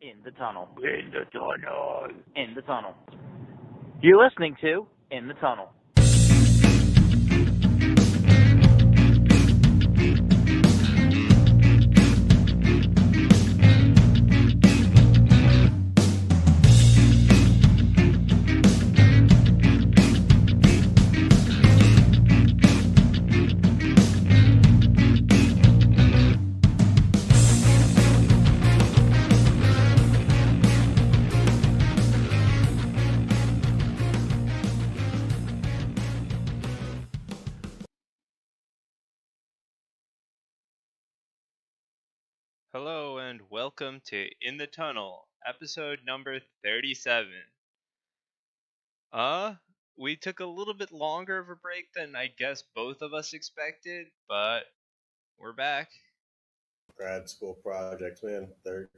In the tunnel. In the tunnel. In the tunnel. You're listening to In the Tunnel. Hello and welcome to In the Tunnel, episode number 37. We took a little bit longer of a break than I guess both of us expected, but we're back. Grad school projects, man.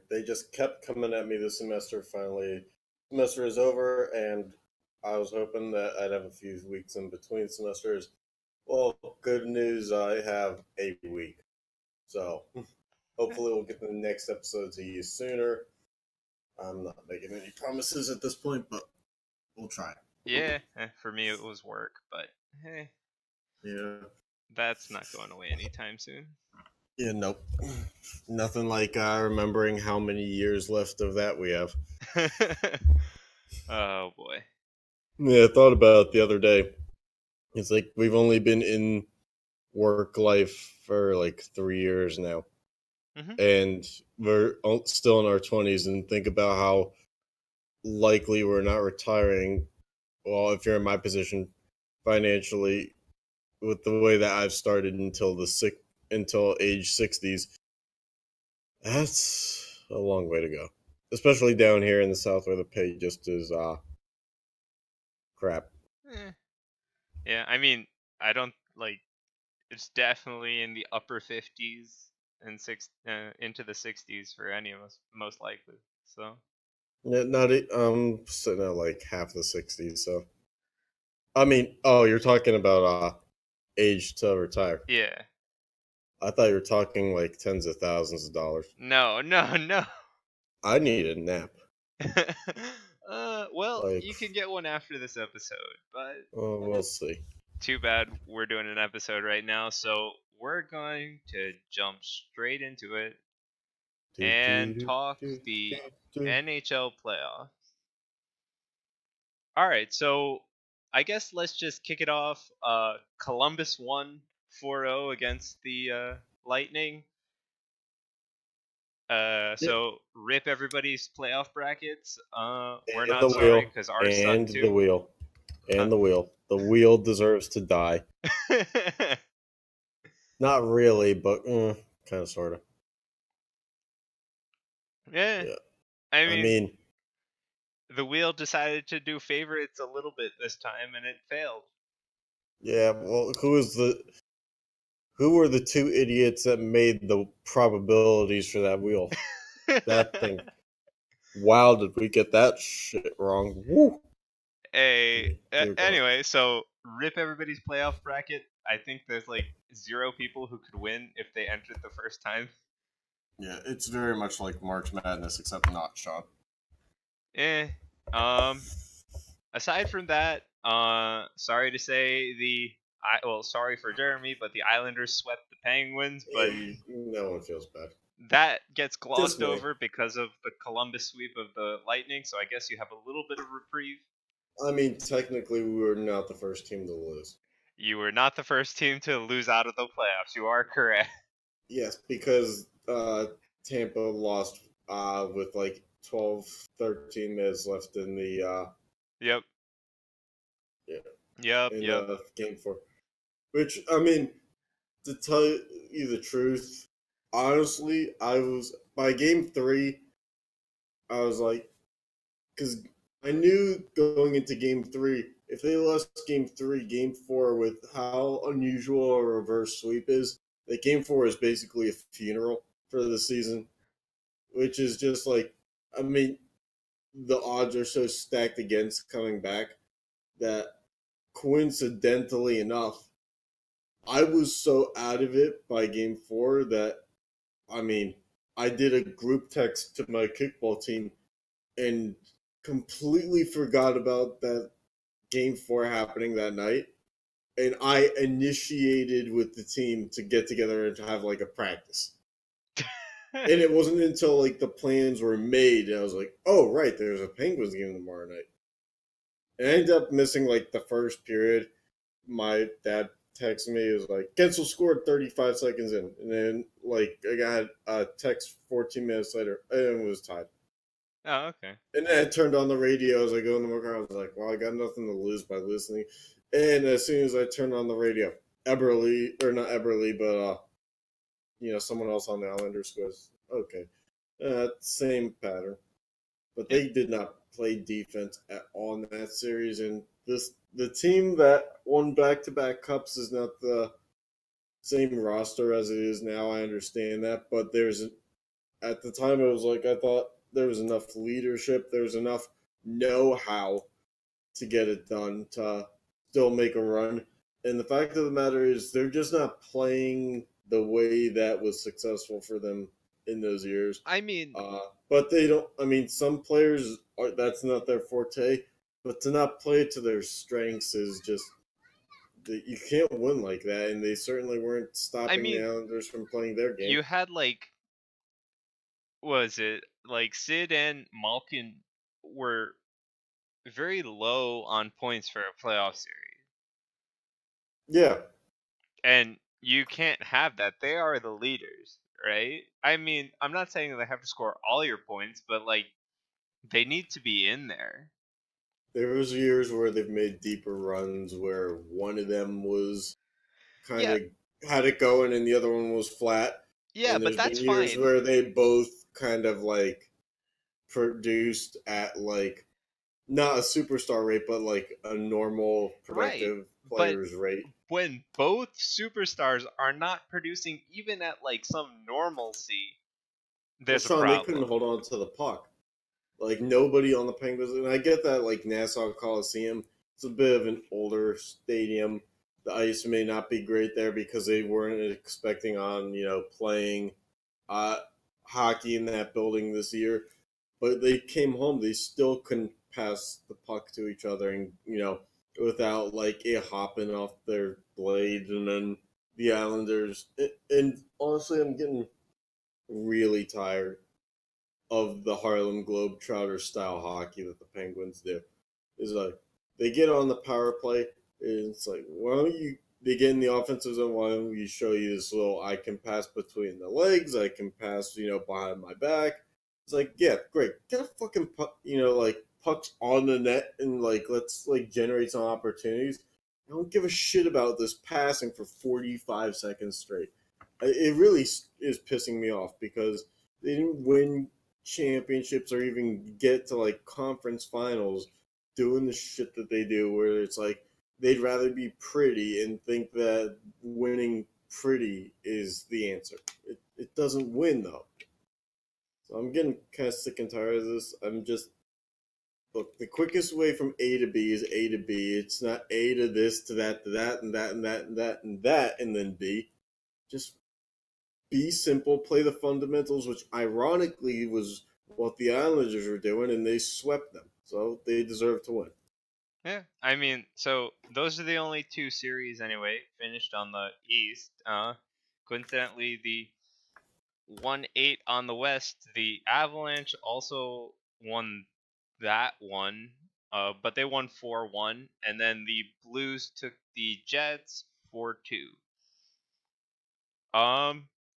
They just kept coming at me this semester. Finally, semester is over, and I was hoping that I'd have a few weeks in between semesters. Well, good news, I have a week. So, hopefully we'll get the next episode to you sooner. I'm not making any promises at this point, but we'll try. Yeah, for me it was work, but Yeah. that's not going away anytime soon. Yeah, nope. Nothing like remembering how many years left of that we have. Oh boy. Yeah, I thought about it the other day. It's like we've only been in work life for like 3 years now. Mhm. And we're still in our 20s, and think about how likely we're not retiring. Well, if you're in my position financially, with the way that I've started until age 60s, that's a long way to go. Especially down here in the South where the pay just is crap. Yeah, I mean, I don't like. It's definitely in the upper 50s and into the 60s for any of us, most likely. So. Sitting at like half the 60s, so I mean, oh, you're talking about age to retire. Yeah. I thought you were talking like tens of thousands of dollars. No. I need a nap. Well, Like, you can get one after this episode, but we'll see. too bad we're doing an episode right now, so we're going to jump straight into it and talk the NHL playoffs. All right, so I guess let's just kick it off. Columbus won 4-0 against the Lightning. So rip everybody's playoff brackets. We're not sorry because ours suck too. The wheel. The wheel deserves to die. Not really, but kind of, sort of. Yeah. I mean, the wheel decided to do favorites a little bit this time, and it failed. Yeah, well, who were the two idiots that made the probabilities for that wheel? That thing. Wow, did we get that shit wrong? Woo! Anyway, so rip everybody's playoff bracket. I think there's like 0 people who could win if they entered the first time. Yeah, it's very much like March Madness, except not Sean. Aside from that, sorry to say sorry for Jeremy, but the Islanders swept the Penguins, but no one feels bad. That gets glossed over because of the Columbus sweep of the Lightning, so I guess you have a little bit of reprieve. I mean, technically, we were not the first team to lose. You were not the first team to lose out of the playoffs. You are correct. Yes, because Tampa lost with like 12, 13 minutes left in the... Yep. Yeah. Yep. Game 4. Which, I mean, to tell you the truth, honestly, by game 3, I was like, because I knew going into game 3, if they lost game 3, game 4, with how unusual a reverse sweep is, that game 4 is basically a funeral for the season, which is just like, I mean, the odds are so stacked against coming back that coincidentally enough, I was so out of it by game 4 that, I mean, I did a group text to my kickball team and completely forgot about that game 4 happening that night. And I initiated with the team to get together and to have like a practice. And it wasn't until like the plans were made and I was like, oh right, there's a Penguins game tomorrow night. And I ended up missing like the first period. My dad texted me, it was like, Gensel scored 35 seconds in. And then like I got a text 14 minutes later and it was tied. Oh, okay. And then I turned on the radio as I go in the car. I was like, well, I got nothing to lose by listening. And as soon as I turned on the radio, Eberle, or not Eberle, but someone else on the Islanders goes, okay, same pattern. But Yeah. they did not play defense at all in that series. And the team that won back-to-back cups is not the same roster as it is now. I understand that, but at the time it was like I thought there was enough leadership, there was enough know-how to get it done to still make a run. And the fact of the matter is, they're just not playing the way that was successful for them in those years. I mean, But they don't. I mean, some players that's not their forte. But to not play to their strengths is just you can't win like that. And they certainly weren't stopping the Islanders from playing their game. you had like, was it like Sid and Malkin were very low on points for a playoff series. Yeah. And you can't have that. They are the leaders, right? I mean, I'm not saying they have to score all your points, but like they need to be in there. There was years where they've made deeper runs where one of them was kind of had it going and the other one was flat. Yeah, and but there's that's been years fine. where they both kind of like produced at like not a superstar rate, but like a normal productive player's rate. When both superstars are not producing even at like some normalcy, there's a Sean, they problem. couldn't hold on to the puck. Like nobody on the Penguins, and I get that like Nassau Coliseum, it's a bit of an older stadium. The ice may not be great there because they weren't expecting on playing hockey in that building this year. But they came home, they still couldn't pass the puck to each other, and without like it hopping off their blade, and then the Islanders. And honestly, I'm getting really tired of the Harlem Globetrotter style hockey that the Penguins do. Is like they get on the power play, and it's like, why don't you? They get in the offensive zone. Why don't we show you this little? I can pass between the legs. I can pass, behind my back. It's like, yeah, great. Get a fucking puck, like pucks on the net, and like let's like generate some opportunities. I don't give a shit about this passing for 45 seconds straight. It really is pissing me off because they didn't win championships or even get to like conference finals doing the shit that they do, where it's like they'd rather be pretty and think that winning pretty is the answer. It doesn't win though. So I'm getting kind of sick and tired of this. I'm just look, the quickest way from A to B is A to B. It's not A to this to that to that and that and that and that and that and then B. Just be simple, play the fundamentals, which ironically was what the Islanders were doing, and they swept them. So they deserve to win. Yeah, I mean, so those are the only two series anyway finished on the East. Coincidentally, the 1-8 on the West, the Avalanche also won that one, but they won 4-1, and then the Blues took the Jets 4-2.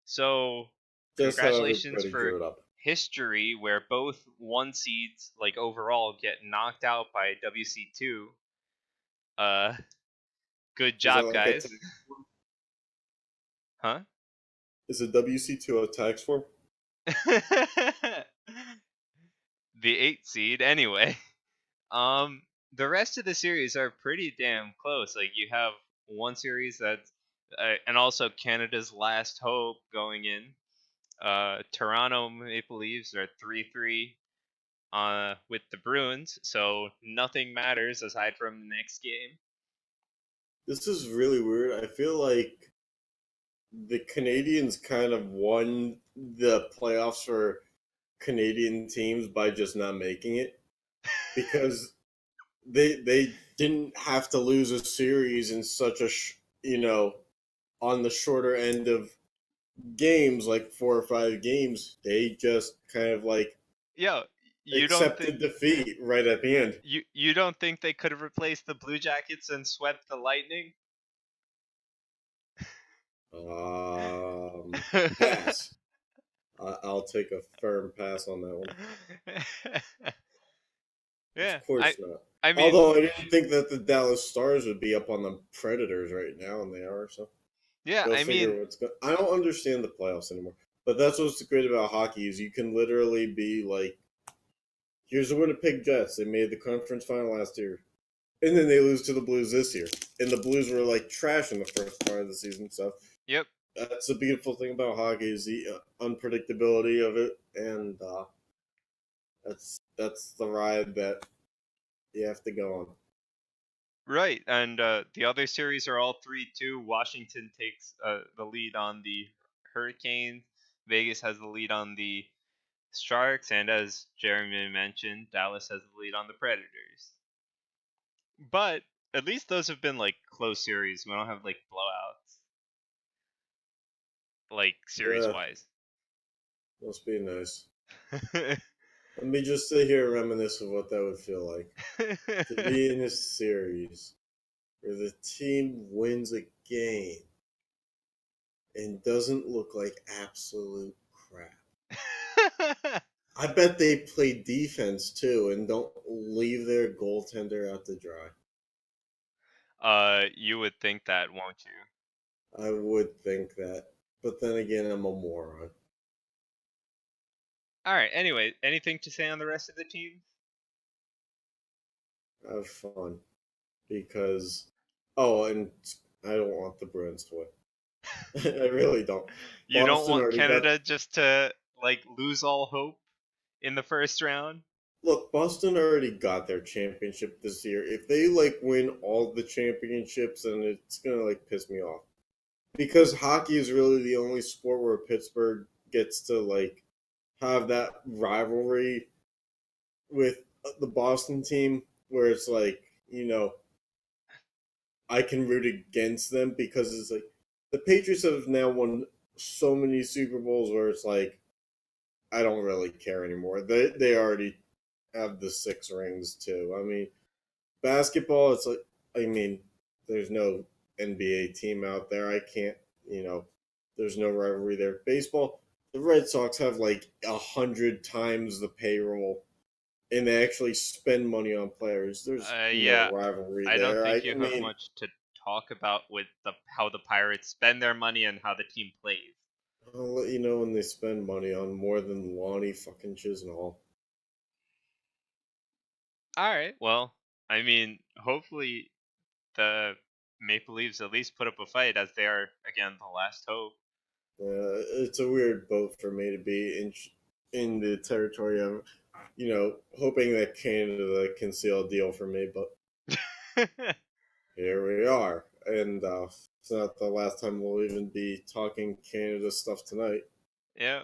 So Just how congratulations everybody for drew it up. history where both one seeds, like overall, get knocked out by WC2. Good Is that job, like a guys. tax form? Huh? Is a WC2 a tax form? The 8 seed, anyway. The rest of the series are pretty damn close. Like you have one series that's, and also Canada's last hope going in. Toronto Maple Leafs are 3-3 with the Bruins, so nothing matters aside from the next game. This is really weird. I feel like the Canadians kind of won the playoffs for Canadian teams by just not making it because they didn't have to lose a series in such a on the shorter end of games, like 4 or 5 games. They just kind of like Yo, you don't think accepted defeat right at the end. you don't think they could have replaced the Blue Jackets and swept the Lightning? Um, Pass. I'll take a firm pass on that one. Yeah, Of course not. I mean, Although I didn't think that the Dallas Stars would be up on the Predators right now, and they are. So yeah, go I mean, figure what's going. I don't understand the playoffs anymore. But that's what's great about hockey is you can literally be like, here's the Winnipeg Jets. They made the conference final last year, and then they lose to the Blues this year, and the Blues were like trash in the first part of the season. So yep. that's the beautiful thing about hockey is the unpredictability of it, and that's the ride that you have to go on. Right, and the other series are all 3-2. Washington takes the lead on the Hurricanes. Vegas has the lead on the Sharks, and as Jeremy mentioned, Dallas has the lead on the Predators. But at least those have been like close series. We don't have like blowouts, like series Yeah, wise. must be nice. Let me just sit here and reminisce of what that would feel like to be in a series where the team wins a game and doesn't look like absolute crap. I bet they play defense too and don't leave their goaltender out to dry. You would think that, won't you? I would think that. But then again, I'm a moron. All right. Anyway, anything to say on the rest of the team? Have fun. Because, oh, and I don't want the Bruins to win. I really don't. You don't Boston want already got. Canada just to like lose all hope in the first round? Look, Boston already got their championship this year. If they like win all the championships, then it's gonna like piss me off. Because hockey is really the only sport where Pittsburgh gets to like have that rivalry with the Boston team, where it's like I can root against them because it's like the Patriots have now won so many Super Bowls where it's like I don't really care anymore. They already have the 6 rings too. I mean, basketball, it's like I mean, there's no NBA team out there. I can't, there's no rivalry there. Baseball, the Red Sox have like 100 times the payroll, and they actually spend money on players. There's no Yeah, rivalry I don't there. think I you have mean, much to talk about with how the Pirates spend their money and how the team plays. I'll let you know when they spend money on more than Lonnie fucking Chisnall. All right. Well, I mean, hopefully the Maple Leafs at least put up a fight as they are again the last hope. It's a weird boat for me to be in the territory of, hoping that Canada can seal a deal for me, but here we are. And it's not the last time we'll even be talking Canada stuff tonight. Yeah.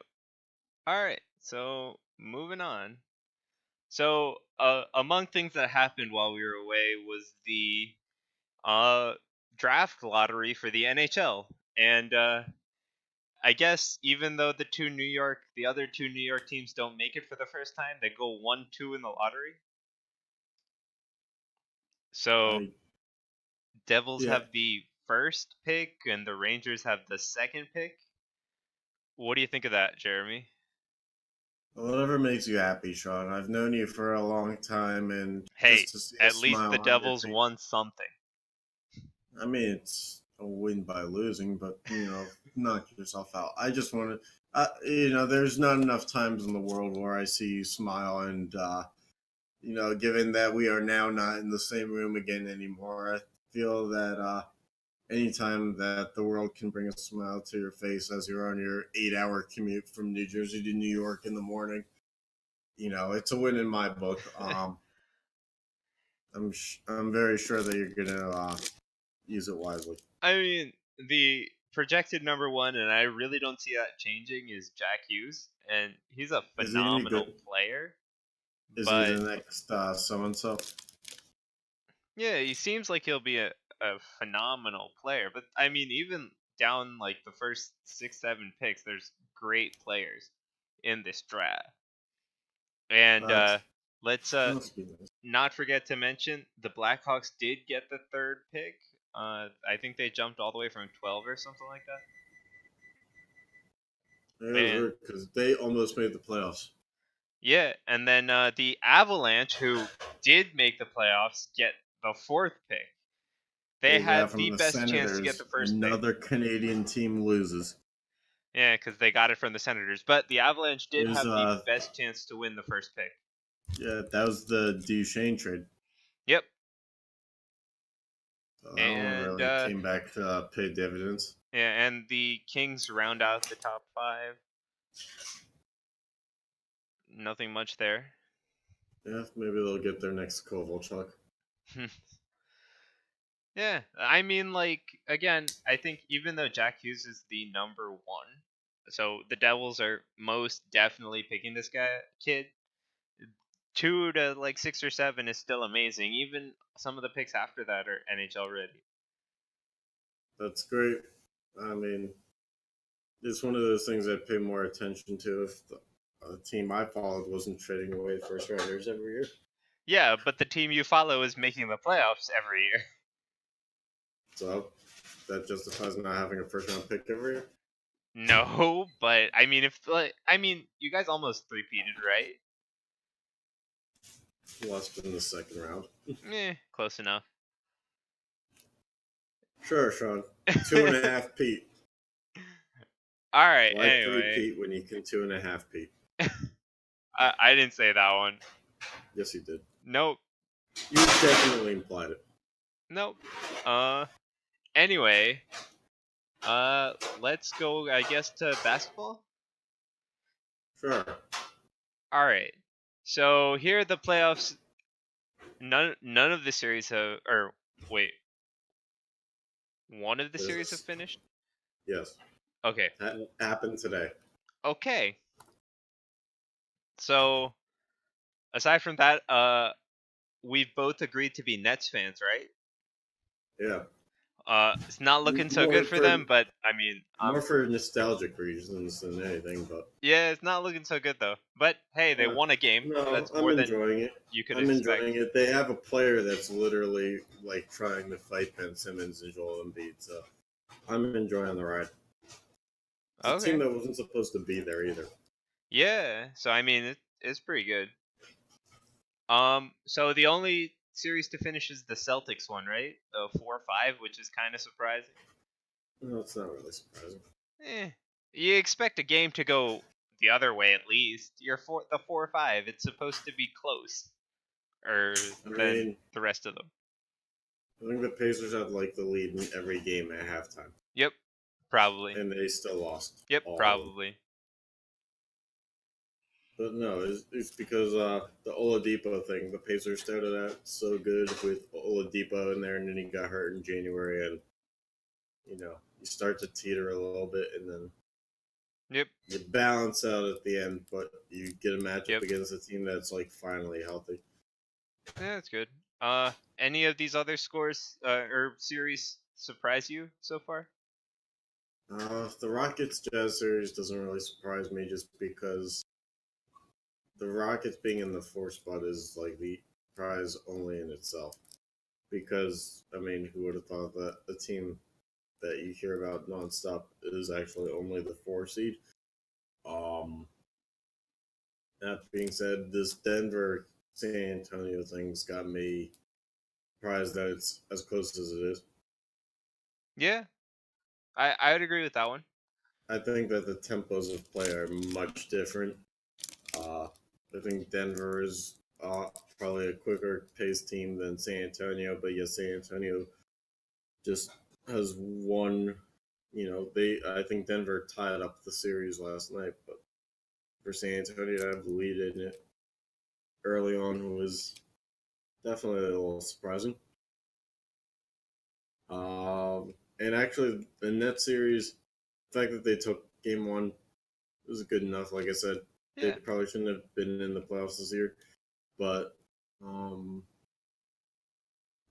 All right. So moving on. So among things that happened while we were away was the uh draft lottery for the NHL, and I guess even though the other two New York teams don't make it for the first time, they go 1-2 in the lottery. So I Devils Yeah, have the first pick and the Rangers have the second pick. What do you think of that, Jeremy? whatever makes you happy, Sean. I've known you for a long time, and Hey, just to see a at least smile the on your Devils face. won something. I mean, it's a win by losing, but knock yourself out. I just want to, there's not enough times in the world where I see you smile, and given that we are now not in the same room again anymore, I feel that anytime that the world can bring a smile to your face as you're on your 8-hour commute from New Jersey to New York in the morning, it's a win in my book. I'm very sure that you're gonna use it wisely. I mean, the projected number one, and I really don't see that changing, is Jack Hughes, and he's a Is he any phenomenal good? player. Is he But the next so and so? yeah, he seems like he'll be a phenomenal player. But I mean, even down like the first 6, 7 picks, there's great players in this draft. And That's let's must be nice. not forget to mention the Blackhawks did get the third pick. I think they jumped all the way from 12 or something like that. Yeah, And because they almost made the playoffs. yeah, and then the Avalanche, who did make the playoffs, get the fourth pick. They They got had from the the best chance to get Senators. the first pick. Another Canadian team loses. Yeah, because they got it from the Senators. But the Avalanche did It was, have the best chance to win the first pick. yeah, that was the Duchesne trade. Yep. So that one And really came back to pay dividends. yeah, and the Kings round out the top 5. Nothing much there. Yeah, maybe they'll get their next Kovalchuk. Yeah, I mean, like, again, I think even though Jack Hughes is the number one, so the Devils are most definitely picking this kid. 2 to like 6 or 7 is still amazing. Even some of the picks after that are NHL ready. That's great. I mean, it's one of those things I'd pay more attention to if the team I followed wasn't trading away first rounders every year. Yeah, but the team you follow is making the playoffs every year. So that justifies not having a first round pick every year. No, but I mean, you guys almost three-peated, right? Lost in the second round. Close enough. Sure, Sean. 2.5 Pete. All right. Why Anyway, 3 Pete when you can 2.5 Pete? I didn't say that one. Yes, you did. Nope. You definitely implied it. Nope. Anyway, let's go, I guess, to basketball. Sure. All right. So here are the playoffs. None of the series have, or wait, one of the series have finished. Yes. Okay. That happened today. Okay. So aside from that, we've both agreed to be Nets fans, right? Yeah. It's not looking so More good for them, but I mean, more for nostalgic reasons than anything. But yeah, it's not looking so good though. But hey, they won a game. no, That's I'm more than enjoying it. you could I'm expect. enjoying it. They have a player that's literally like trying to fight Ben Simmons and Joel Embiid, so I'm enjoying the ride. It's a team Okay. that wasn't supposed to be there either. Yeah. So I mean, it's pretty good. So the only series to finish is the Celtics one, right? 4-5, which is kind of surprising. No, it's not really surprising. You expect a game to go the other way at least. The 4-5. It's supposed to be close, than the rest of them. I think the Pacers had like the lead in every game at halftime. Yep, probably. And they still lost. Yep, probably. But no, it's because the Oladipo thing. The Pacers started out so good with Oladipo in there, and then he got hurt in January, and you start to teeter a little bit, and then Yep. you balance out at the end, but you get a matchup against a team that's like finally healthy. Yeah, that's good. Any of these other scores or series surprise you so far? The Rockets Jazz series doesn't really surprise me, just because the Rockets being in the 4th spot is like the prize only in itself. Because I mean, who would have thought that a team that you hear about nonstop is actually only the 4 seed? That being said, this Denver San Antonio thing's got me surprised that it's as close as it is. Yeah, I would agree with that one. I think that the tempos of play are much different. I think Denver is probably a quicker paced team than San Antonio, but yes, San Antonio just has one. I think Denver tied up the series last night, but for San Antonio to have the lead in it early on was definitely a little surprising. And actually, the Net series, the fact that they took Game 1 was good enough. Like I said, they Yeah. probably shouldn't have been in the playoffs this year. But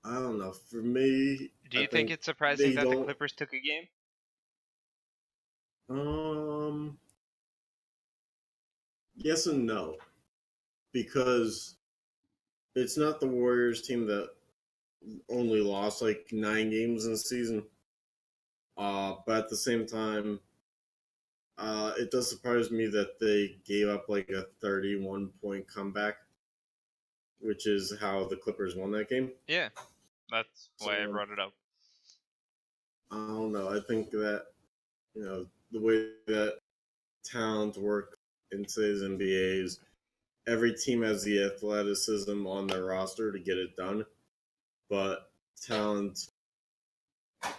I don't know. For me, Do I you think think it's surprising they that the don't. Clippers took a game? Yes and no, because it's not the Warriors team that only lost like 9 games in the season. But at the same time, it does surprise me that they gave up like a 31-point comeback, which is how the Clippers won that game. Yeah, that's why I So brought it up. I don't know. I think that the way that talent work in today's NBA is every team has the athleticism on their roster to get it done, but talent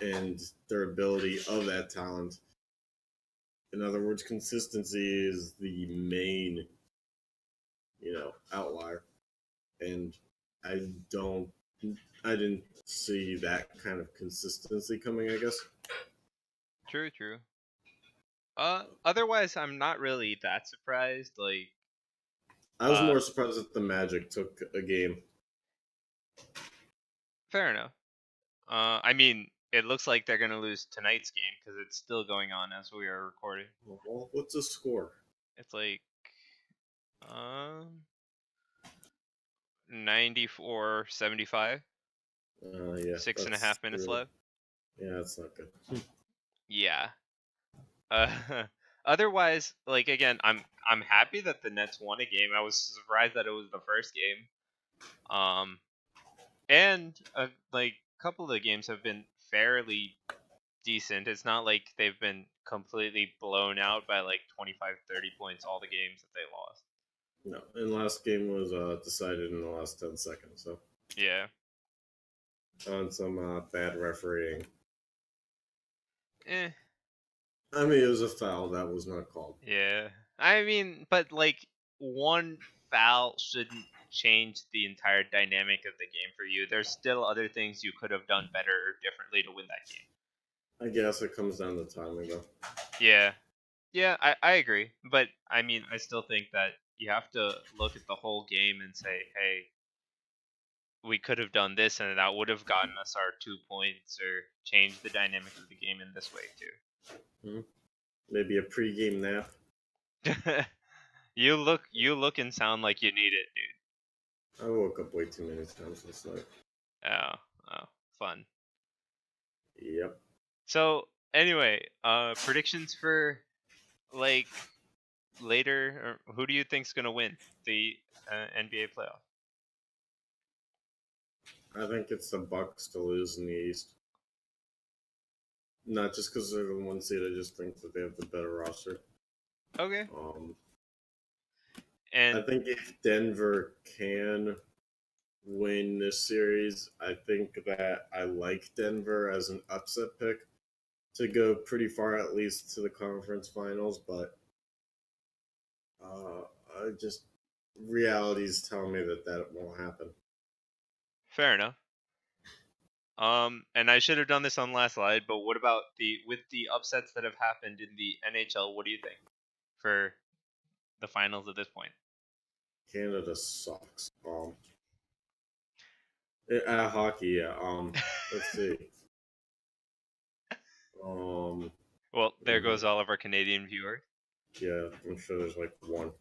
and durability of that talent. In other words, consistency is the main, outlier. And I don't, I didn't see that kind of consistency coming, I guess. True, true. Otherwise, I'm not really that surprised. Like, I was more surprised that the Magic took a game. fair enough. I mean, it looks like they're gonna lose tonight's game because it's still going on as we are recording. Well, what's the score? It's like, um, 94-75. Yeah, Six and a that's half minutes really, left. yeah, that's not good. Yeah. Uh, otherwise, like again, I'm happy that the Nets won a game. I was surprised that it was the first game. And like a couple of the games have been fairly decent. It's not like they've been completely blown out by like 25, 30 points all the games that they lost. No, and last game was decided in the last 10 seconds, so Yeah. on some bad refereeing. Eh. I mean, it was a foul that was not called. Yeah. I mean, but like one foul shouldn't change the entire dynamic of the game for you. There's still other things you could have done better or differently to win that game. I guess it comes down to timing, though. Yeah. Yeah, I agree. But I mean, I still think that you have to look at the whole game and say, hey, we could have done this and that would have gotten us our 2 points or changed the dynamic of the game in this way Mm-hmm. Maybe a pre-game nap. too. You look and sound like you need it, dude. I woke up way too many times this night. Oh, fun. Yep. So anyway, predictions for like later, or who do you think's gonna win the NBA playoff? I think it's the Bucks to lose in the East. Not just because they're the one seed. I just think that they have the better roster. Okay. I And think if Denver can win this series, I think that I like Denver as an upset pick to go pretty far, at least to the conference finals. But I just reality's telling me that that won't happen. fair enough. And I should have done this on last slide, but what about with the upsets that have happened in the NHL? What do you think for the finals at this point? Canada sucks. Hockey, yeah. Let's see. Well, there mhm, goes all of our Canadian viewers. yeah, I'm sure there's like one.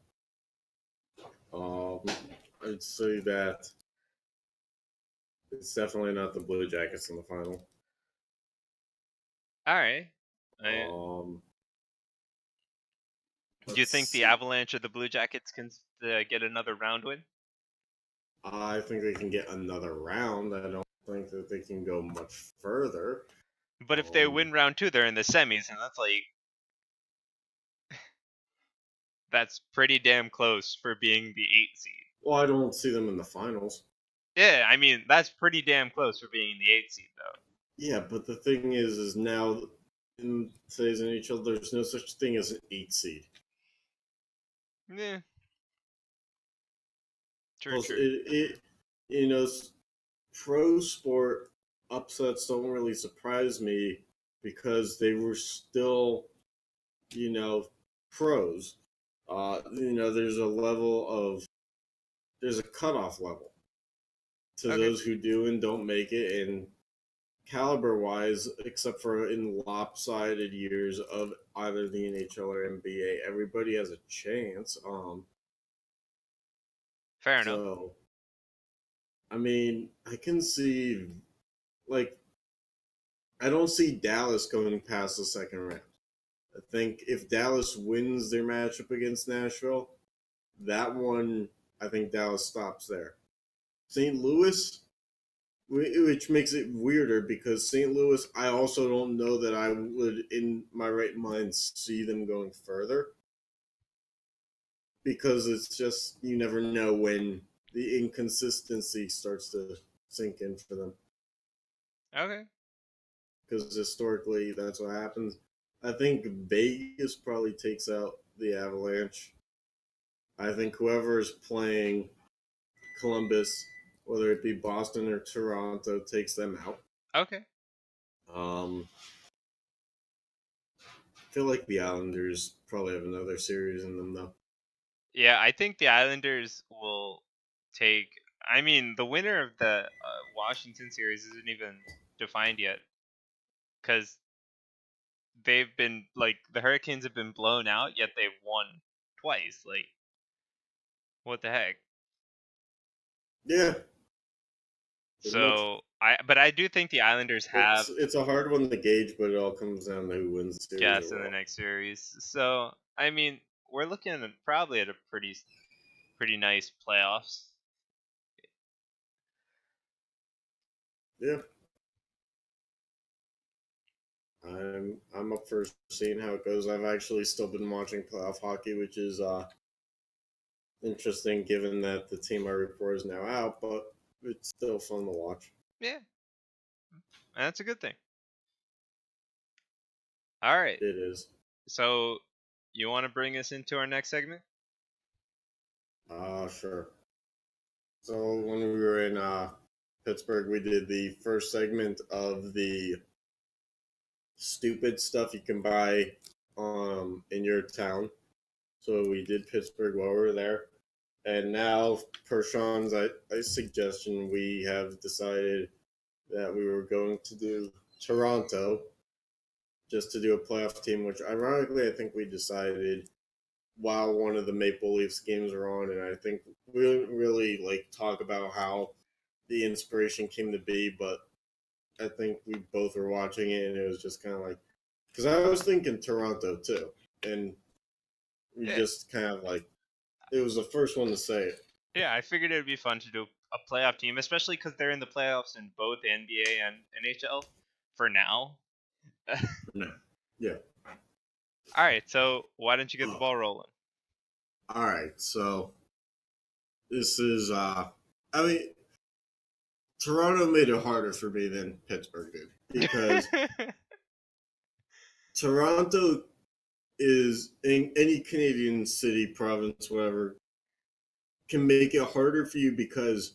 Um, I'd say that it's definitely not the Blue Jackets in the final. All right. Um, Do you let's think the see. Avalanche or the Blue Jackets can get another round win? I think they can get another round. I don't think that they can go much further. But if they win round two, they're in the semis, and that's pretty damn close for being the 8th seed. Well, I don't see them in the finals. Yeah, I mean that's pretty damn close for being the 8th seed, though. Yeah, but the thing is now in today's NHL, there's no such thing as an 8 seed. Yeah. True, Plus, true. you know, pro sport upsets don't really surprise me because they were still, pros. There's there's a cutoff level to Okay, those who do and don't make it, and caliber wise, except for in lopsided years of either the NHL or NBA, everybody has a chance. fair enough. So I mean, I can see like I don't see Dallas going past the second round. I think if Dallas wins their matchup against Nashville, that one, I think Dallas stops there. St. Louis, which makes it weirder because St. Louis, I also don't know that I would, in my right mind, see them going further because it's just, you never know when the inconsistency starts to sink in for them. Okay. Because historically, that's what happens. I think Vegas probably takes out the Avalanche. I think whoever is playing Columbus, whether it be Boston or Toronto, takes them out. Okay. Um, I feel like the Islanders probably have another series in them, though. Yeah, I think the Islanders will take. I mean, the winner of the Washington series isn't even defined yet because they've been like the Hurricanes have been blown out, yet they've won twice. Like, what the heck? Yeah, pretty much. But I do think the Islanders have It's a hard one to gauge, but it all comes down to who wins the series guess in the overall. next series. So I mean, we're looking at probably at a pretty nice playoffs. Yeah, I'm up for seeing how it goes. I've actually still been watching playoff hockey, which is interesting given that the team I root for is now out, but it's still fun to watch. Yeah, and that's a good thing. All right. It is. So, you want to bring us into our next segment? Sure. So when we were in Pittsburgh, we did the first segment of the stupid stuff you can buy in your town. So we did Pittsburgh while we were there. And now, per Sean's suggestion, we have decided that we were going to do Toronto just to do a playoff team, which ironically I think we decided while one of the Maple Leafs games are on, and I think we didn't really like talk about how the inspiration came to be, but I think we both were watching it, and it was just kind of like because I was thinking Toronto too, and we Yeah. just kind of like it was the first one to say it. Yeah, I figured it would be fun to do a playoff team, especially because they're in the playoffs in both NBA and NHL for now. No. Yeah. All right, so why don't you get the ball rolling? All right, so this is I mean Toronto made it harder for me than Pittsburgh did because Toronto is in any Canadian city, province, whatever, can make it harder for you because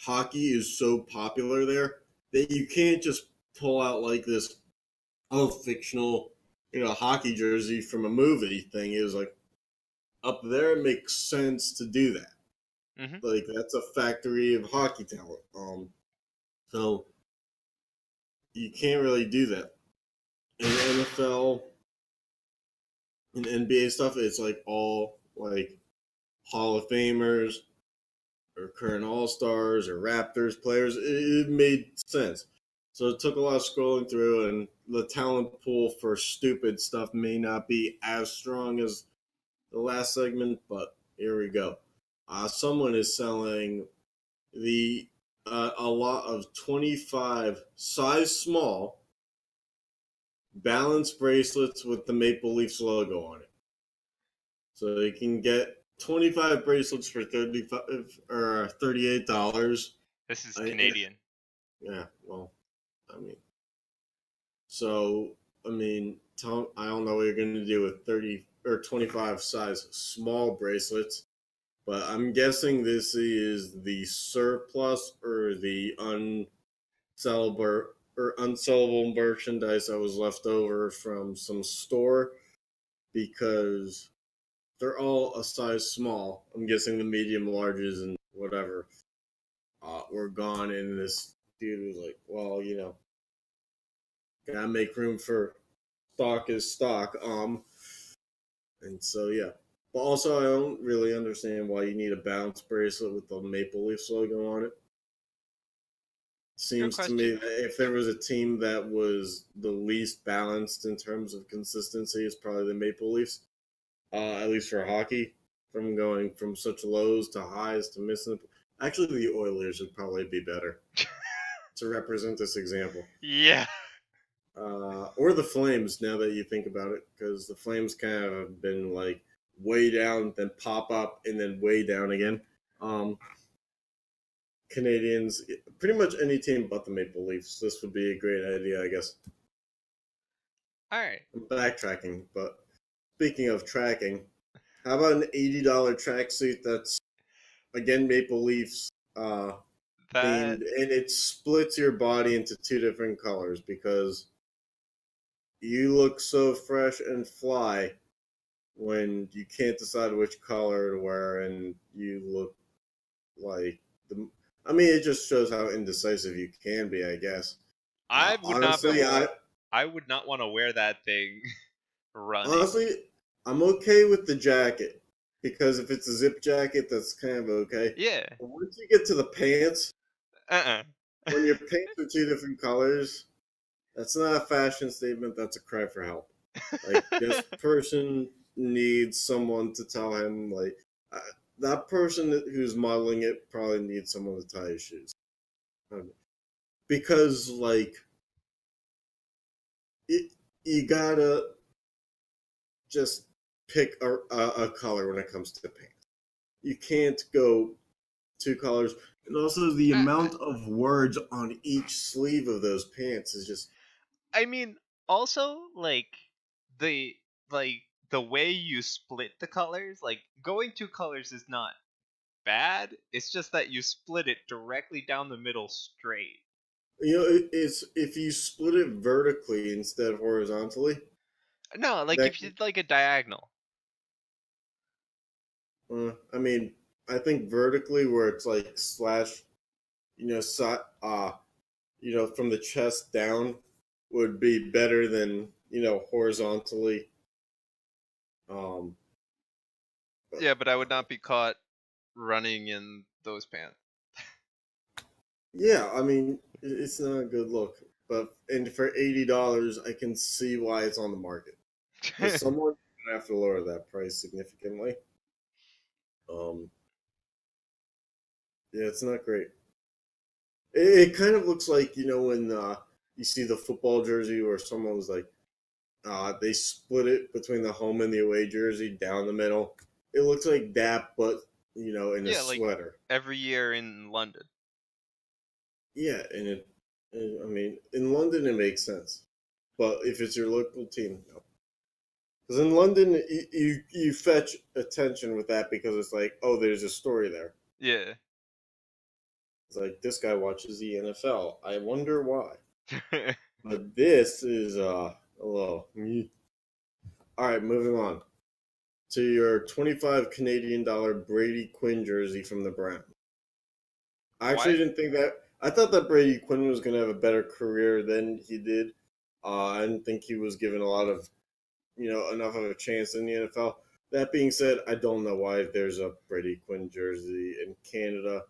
hockey is so popular there that you can't just pull out like this fictional, hockey jersey from a movie thing. It was like up there it makes sense to do that. hmm Like that's a factory of hockey talent. So you can't really do that. In NFL and NBA stuff, it's like all like Hall of Famers or current All Stars or Raptors players. It made sense. So it took a lot of scrolling through, and the talent pool for stupid stuff may not be as strong as the last segment, but here we go. Someone is selling the a lot of 25 size small balance bracelets with the Maple Leafs logo on it. So you can get 25 bracelets for 35 or $38. This is I, Canadian. yeah, well, I mean, so I mean, I don't know what you're going to do with 30 or 25 size small bracelets, but I'm guessing this is the surplus or the unsellable or unsellable merchandise that was left over from some store because they're all a size small. I'm guessing the medium, larges, and whatever were gone. And this dude was like, "Well, gotta make room for stock is stock." And so yeah. But also, I don't really understand why you need a bounce bracelet with the Maple Leafs logo on it. Good Seems to me question. that if there was a team that was the least balanced in terms of consistency, it's probably the Maple Leafs. At least for hockey, from going from such lows to highs to missing. Actually, the Oilers would probably be better to represent this example. Yeah. Or the Flames, now that you think about it, because the Flames kind of have been like way down, then pop up, and then way down again. Canadians, pretty much any team but the Maple Leafs. This would be a great idea, I guess. All right. I'm backtracking, but speaking of tracking, how about an $80 tracksuit that's again Maple Leafs That themed, and it splits your body into two different colors because you look so fresh and fly when you can't decide which color to wear, and you look like the. I mean, it just shows how indecisive you can be, I guess. I would not Honestly, be. I would not want to wear that thing running. honestly, I'm okay with the jacket because if it's a zip jacket, that's kind of okay. Yeah. But once you get to the pants, Uh. when your pants are two different colors, that's not a fashion statement. That's a cry for help. Like this person needs someone to tell him. Like uh, that person who's modeling it probably needs someone to tie his shoes. Because like it, you gotta just pick a color when it comes to pants. You can't go two colors. And also, the amount of words on each sleeve of those pants is just. I mean, also the the way you split the colors, like going two colors is not bad. It's just that you split it directly down the middle straight. It's if you split it vertically instead of horizontally. No, like That if you did like a diagonal. I mean, I think vertically where it's like slash, from the chest down would be better than horizontally. Um, but Yeah, but I would not be caught running in those pants. yeah, I mean, it's not a good look. And for $80, I can see why it's on the market. Because someone's gonna have to lower that price significantly. Um, yeah, it's not great. It kind of looks like when you see the football jersey where someone's like they split it between the home and the away jersey down the middle. It looks like that, but in a Yeah, like sweater. every year in London. Yeah, I mean, in London it makes sense, but if it's your local team, no. Because in London, you fetch attention with that because it's like, oh, there's a story there. Yeah. It's like this guy watches the NFL. I wonder why. But this is a little. All right, moving on to your 25 Canadian dollar Brady Quinn jersey from the Browns. I actually Why? didn't think that. I thought that Brady Quinn was going to have a better career than he did. I didn't think he was given a lot of, enough of a chance in the NFL. That being said, I don't know why there's a Brady Quinn jersey in Canada.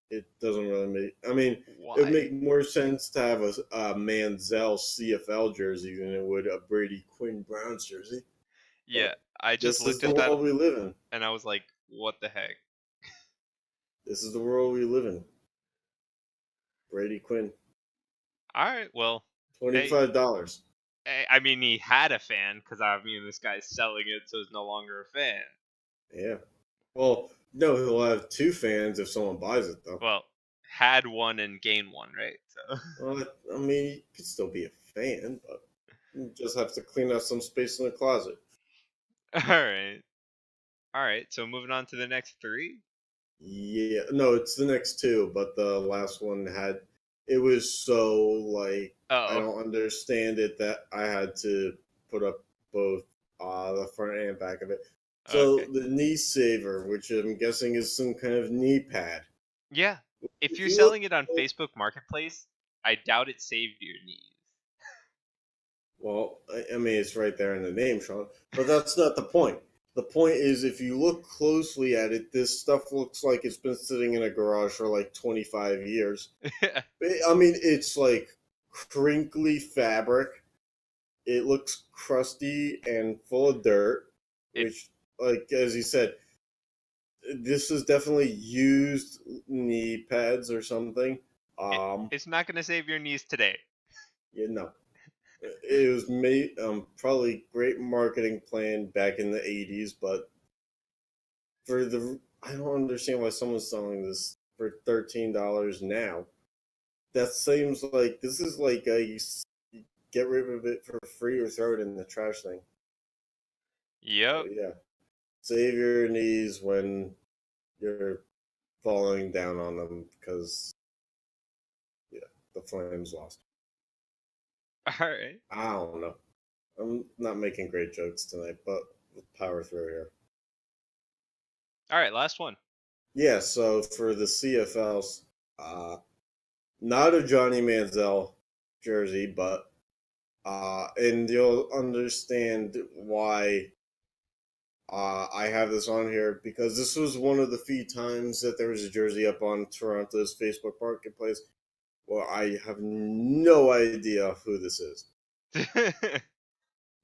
It doesn't really make. I mean, it would Why? make more sense to have a Manziel CFL jersey than it would a Brady Quinn Browns jersey. Yeah, But I just this is looked the at that world we live in. and I was like, what the heck? This is the world we live in. Brady Quinn, All right, well, hey, $25. I mean, he had a fan because I mean, this guy's selling it, so he's no longer a fan. Yeah. Well, no, he'll have two fans if someone buys it, though. Well, had one and gained one, right? So, Well, I mean, you could still be a fan, but you just have to clean out some space in the closet. all right. So moving on to the next three. Yeah, no, it's the next two, but the last one had it was so like I Oh, don't understand it that I had to put up both the front and back of it. So okay. the knee saver, which I'm guessing is some kind of knee pad. Yeah. If If you're you look, selling it on Facebook Marketplace, I doubt it saved your knees. well, I mean it's right there in the name, Sean. But that's not the point. The point is, if you look closely at it, this stuff looks like it's been sitting in a garage for like 25 years. I mean, it's like crinkly fabric. It looks crusty and full of dirt, it, which, like as you said, this is definitely used knee pads or something. it Um, it's not gonna save your knees today. you know, it was made probably great marketing plan back in the '80s, but for the I don't understand why someone's selling this for $13 now. That seems like this is like a get rid of it for free or throw it in the trash thing. So Yep. yeah, save your knees when you're falling down on them because yeah, the Flames lost. All right. I don't know. I'm not making great jokes tonight, but we'll power through here. All right. Last one. Yeah, so for the CFLs, uh, not a Johnny Manziel jersey, but and you'll understand why I have this on here because this was one of the few times that there was a jersey up on Toronto's Facebook Marketplace. Well, I have no idea who this is. I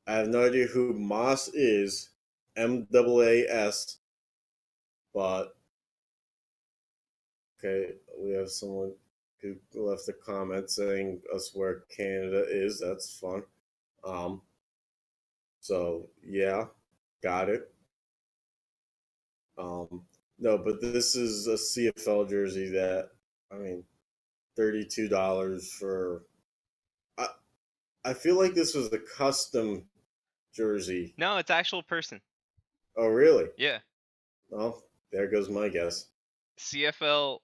have no idea who Moss is, MAAS, but okay, we have someone who left a comment saying us where Canada is. That's fun. Um, so yeah, got it. Um, no, but this is a CFL jersey that I mean, $32 for. I I feel like this was a custom jersey. No, it's actual person. Oh, really? Yeah. Well, there goes my guess. CFL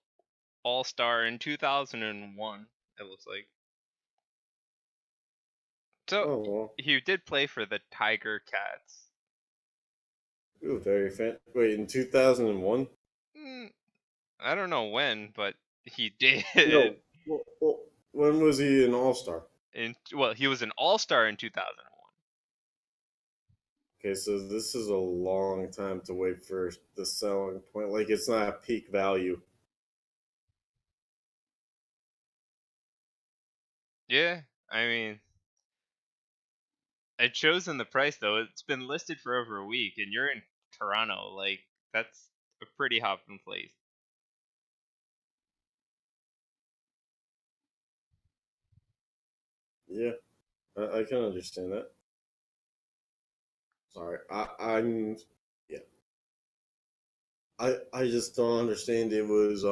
All Star in 2001. It looks like. So Oh well. he did play for the Tiger Cats. Ooh, very fan. Wait, in 2001? Mm, I don't know when, but he No. did. When was he an All Star? Well, he was an All Star in 2001. Okay, so this is a long time to wait for the selling point. Like it's not a peak value. Yeah, I mean, it shows in the price though. It's been listed for over a week, and you're in Toronto. Like that's a pretty hopping place. Yeah, I can understand that. Sorry, I'm yeah. I just don't understand. It was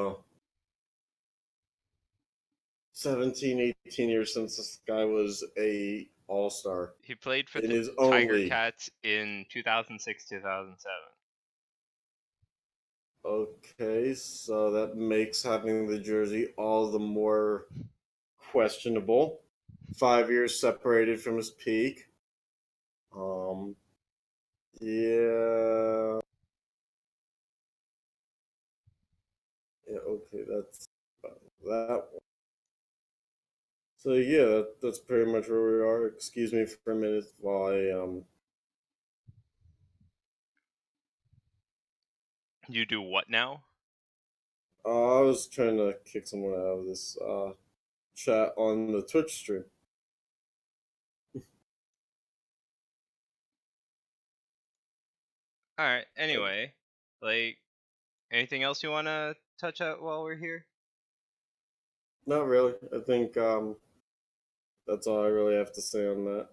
17, 18 years since this guy was a All Star He played for in the his own Tiger league. Cats in 2006, 2007. Okay, so that makes having the jersey all the more questionable. 5 years separated from his peak. Um, yeah, yeah. Okay, that's that one. So yeah, that's pretty much where we are. Excuse me for a minute while I. You do what now? I was trying to kick someone out of this chat on the Twitch stream. All right. Anyway, like anything else you want to touch out while we're here? Not really. I think that's all I really have to say on that.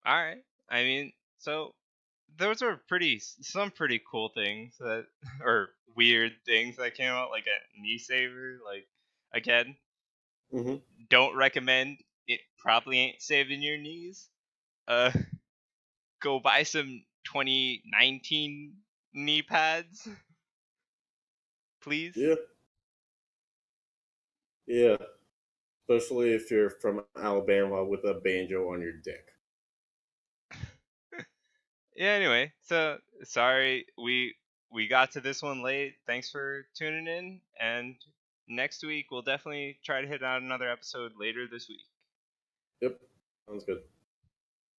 All right. I mean, so those are some pretty cool things that or weird things that came out, like a knee saver. Like again, Hmm. don't recommend. It probably ain't saving your knees. Uh, go buy some 2019 knee pads, please. Yeah, Yeah, especially if you're from Alabama with a banjo on your dick. Yeah, anyway, so sorry we got to this one late. Thanks for tuning in, and next week we'll definitely try to hit out another episode later this week. Yep, sounds good.